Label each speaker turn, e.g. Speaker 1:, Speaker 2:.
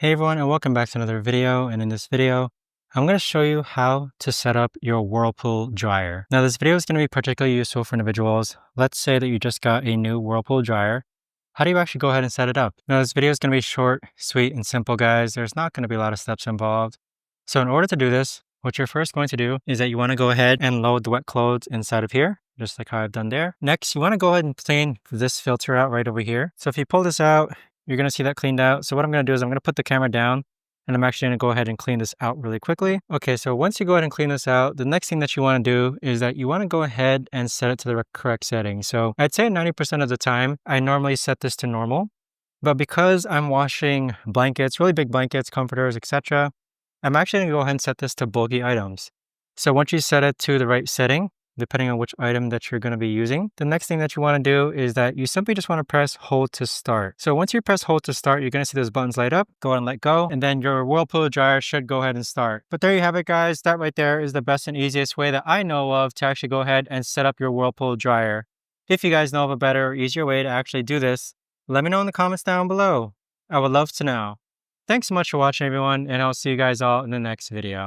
Speaker 1: Hey everyone, and welcome back to another video. And in this video, I'm going to show you how to set up your Whirlpool dryer. Now this video is going to be particularly useful for individuals. Let's say that you just got a new Whirlpool dryer. How do you actually go ahead and set it up? Now this video is going to be short, sweet, and simple, guys. There's not going to be a lot of steps involved. So in order to do this, what you're first going to do is that you want to go ahead and load the wet clothes inside of here, just like how I've done there. Next, you want to go ahead and clean this filter out right over here. So if you pull this out, you're going to see that cleaned out. So what I'm going to do is I'm going to put the camera down and I'm actually going to go ahead and clean this out really quickly. Okay, so once you go ahead and clean this out, the next thing that you want to do is that you want to go ahead and set it to the correct setting. So I'd say 90% of the time, I normally set this to normal. But because I'm washing blankets, really big blankets, comforters, etc., I'm actually going to go ahead and set this to bulky items. So once you set it to the right setting, depending on which item that you're going to be using, the next thing that you want to do is that you simply just want to press hold to start. So once you press hold to start, you're going to see those buttons light up. Go ahead and let go, and then your Whirlpool dryer should go ahead and start. But there you have it, guys. That right there is the best and easiest way that I know of to actually go ahead and set up your Whirlpool dryer. If you guys know of a better or easier way to actually do this, let me know in the comments down below. I would love to know. Thanks so much for watching, everyone, and I'll see you guys all in the next video.